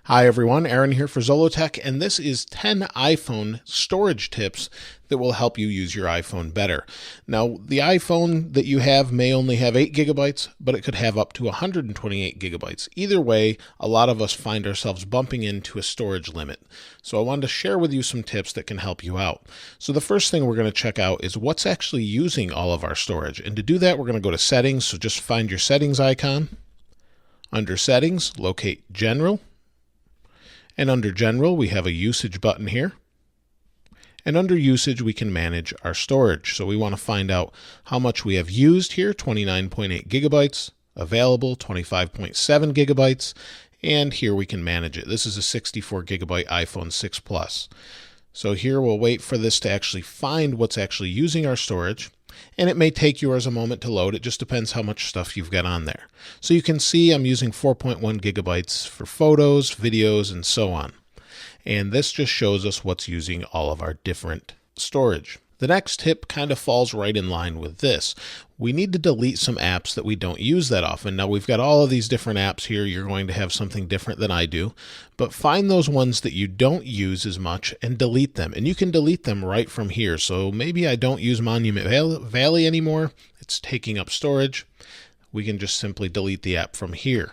Hi everyone, Aaron here for Zollotech, and this is 10 iPhone storage tips that will help you use your iPhone better. Now, the iPhone that you have may only have 8 gigabytes, but it could have up to 128 gigabytes. Either way, a lot of us find ourselves bumping into a storage limit. So I wanted to share with you some tips that can help you out. So the first thing we're going to check out is what's actually using all of our storage. And to do that, we're going to go to Settings, so just find your Settings icon. Under Settings, locate General. And under General, we have a Usage button here. And under Usage, we can manage our storage. So we want to find out how much we have used here, 29.8 gigabytes, available, 25.7 gigabytes, and here we can manage it. This is a 64 gigabyte iPhone 6 Plus. So here we'll wait for this to actually find what's actually using our storage. And it may take yours a moment to load. It just depends how much stuff you've got on there. So you can see I'm using 4.1 gigabytes for photos, videos, and so on. And this just shows us what's using all of our different storage. The next tip kind of falls right in line with this. We need to delete some apps that we don't use that often. Now we've got all of these different apps here. You're going to have something different than I do, but find those ones that you don't use as much and delete them. And you can delete them right from here. So maybe I don't use Monument Valley anymore. It's taking up storage. We can just simply delete the app from here.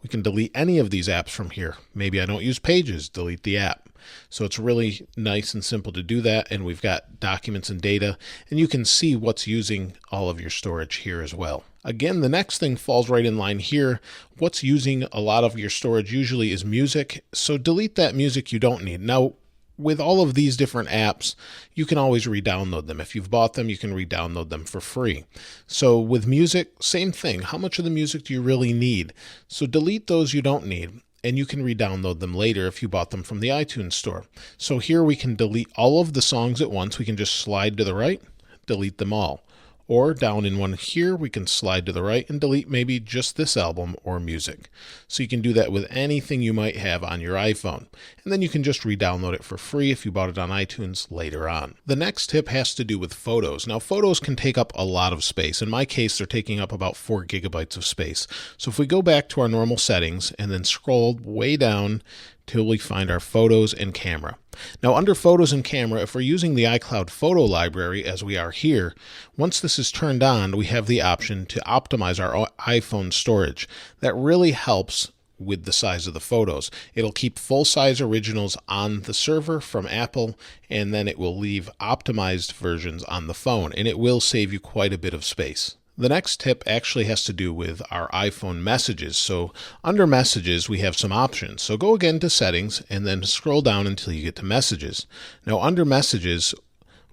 We can delete any of these apps from here. Maybe I don't use Pages, delete the app. So it's really nice and simple to do that. And we've got documents and data, and you can see what's using all of your storage here as well. Again, the next thing falls right in line here. What's using a lot of your storage usually is music. So delete that music you don't need. Now, with all of these different apps, you can always re-download them. If you've bought them, you can re-download them for free. So with music, same thing. How much of the music do you really need? So delete those you don't need, and you can re-download them later if you bought them from the iTunes store. So here we can delete all of the songs at once. We can just slide to the right, delete them all. Or down in one here, we can slide to the right and delete maybe just this album or music. So you can do that with anything you might have on your iPhone. And then you can just re-download it for free if you bought it on iTunes later on. The next tip has to do with photos. Now, photos can take up a lot of space. In my case, they're taking up about 4 gigabytes of space. So if we go back to our normal settings and then scroll way down till we find our photos and camera. Now under photos and camera, if we're using the iCloud photo library as we are here, once this is turned on, we have the option to optimize our iPhone storage. That really helps with the size of the photos. It'll keep full-size originals on the server from Apple, and then it will leave optimized versions on the phone, and it will save you quite a bit of space. The next tip actually has to do with our iPhone messages. So under messages, we have some options. So go again to settings and then scroll down until you get to messages. Now under messages,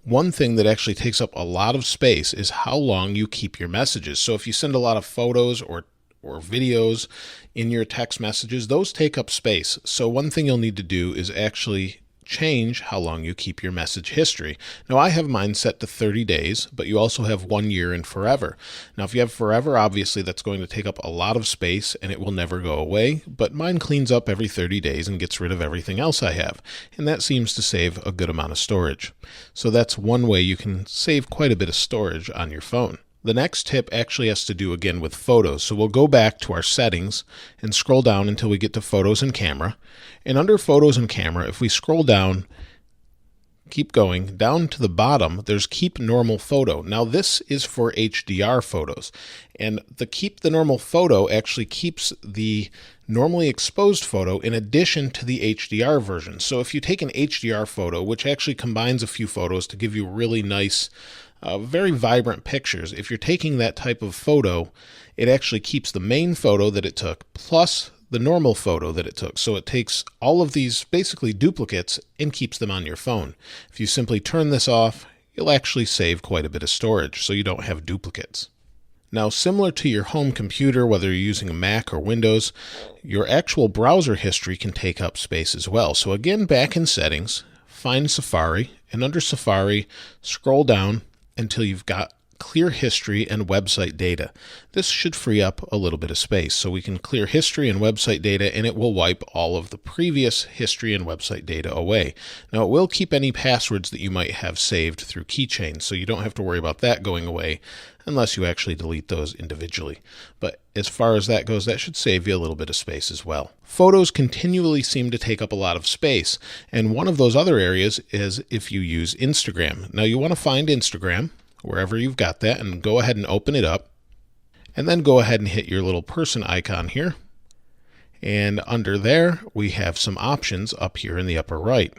one thing that actually takes up a lot of space is how long you keep your messages. So if you send a lot of photos or videos in your text messages, those take up space. So one thing you'll need to do is actually change how long you keep your message history. Now I have mine set to 30 days, but you also have 1 year and forever. Now if you have forever, obviously that's going to take up a lot of space and it will never go away, but mine cleans up every 30 days and gets rid of everything else I have. And that seems to save a good amount of storage. So that's one way you can save quite a bit of storage on your phone. The next tip actually has to do again with photos. So we'll go back to our settings and scroll down until we get to photos and camera. And under photos and camera, if we scroll down, keep going, down to the bottom, there's keep normal photo. Now this is for HDR photos. And the keep the normal photo actually keeps the normally exposed photo in addition to the HDR version. So if you take an HDR photo, which actually combines a few photos to give you really nice very vibrant pictures. If you're taking that type of photo, it actually keeps the main photo that it took plus the normal photo that it took. So it takes all of these basically duplicates and keeps them on your phone. If you simply turn this off, you'll actually save quite a bit of storage so you don't have duplicates. Now, similar to your home computer, whether you're using a Mac or Windows, your actual browser history can take up space as well. So again, back in settings, find Safari, and under Safari, scroll down until you've got clear history and website data. This should free up a little bit of space. So we can clear history and website data, and it will wipe all of the previous history and website data away. Now, it will keep any passwords that you might have saved through keychains, so you don't have to worry about that going away unless you actually delete those individually. But as far as that goes, that should save you a little bit of space as well. Photos continually seem to take up a lot of space, and one of those other areas is if you use Instagram. Now, you want to find Instagram wherever you've got that and go ahead and open it up, and then go ahead and hit your little person icon here. And under there, we have some options up here in the upper right.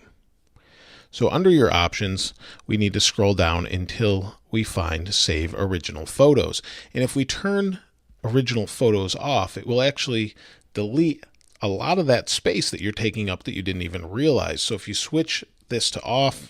So under your options, we need to scroll down until we find Save Original Photos. And if we turn original photos off, it will actually delete a lot of that space that you're taking up that you didn't even realize. So if you switch this to off,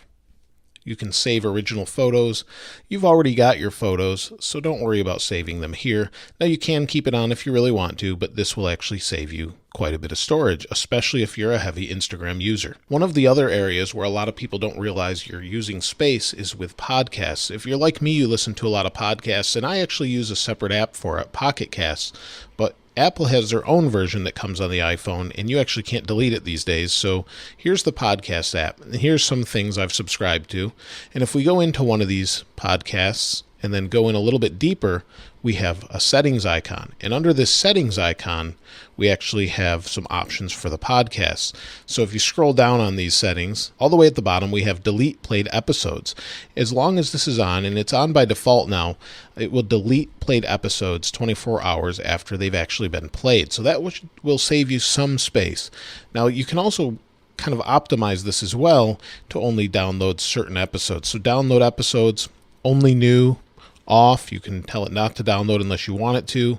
you can save original photos. You've already got your photos, so don't worry about saving them here. Now, you can keep it on if you really want to, but this will actually save you quite a bit of storage, especially if you're a heavy Instagram user. One of the other areas where a lot of people don't realize you're using space is with podcasts. If you're like me, you listen to a lot of podcasts, and I actually use a separate app for it, Pocket Casts, but Apple has their own version that comes on the iPhone, and you actually can't delete it these days. So here's the podcast app, and here's some things I've subscribed to. And if we go into one of these podcasts and then go in a little bit deeper, we have a settings icon. And under this settings icon, we actually have some options for the podcasts. So if you scroll down on these settings, all the way at the bottom, we have delete played episodes. As long as this is on, and it's on by default now, it will delete played episodes 24 hours after they've actually been played. So that will save you some space. Now, you can also kind of optimize this as well to only download certain episodes. So download episodes, only new, off. You can tell it not to download unless you want it to,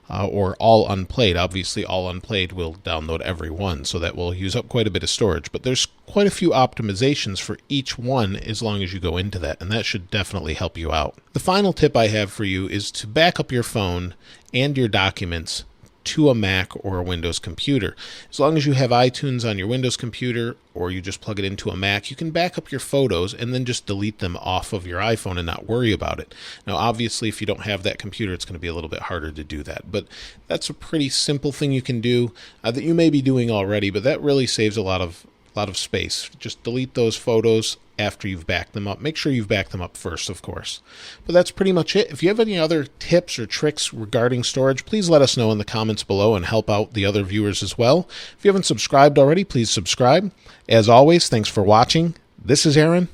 or all unplayed. Obviously, all unplayed will download every one, so that will use up quite a bit of storage. But there's quite a few optimizations for each one as long as you go into that, and that should definitely help you out. The final tip I have for you is to back up your phone and your documents to a Mac or a Windows computer. As long as you have iTunes on your Windows computer or you just plug it into a Mac, you can back up your photos and then just delete them off of your iPhone and not worry about it. Now, obviously, if you don't have that computer, it's going to be a little bit harder to do that, but that's a pretty simple thing you can do that you may be doing already, but that really saves a lot of space. Just delete those photos after you've backed them up. Make sure you've backed them up first, of course. But that's pretty much it. If you have any other tips or tricks regarding storage, please let us know in the comments below and help out the other viewers as well. If you haven't subscribed already, please subscribe. As always, thanks for watching. This is Aaron.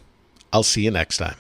I'll see you next time.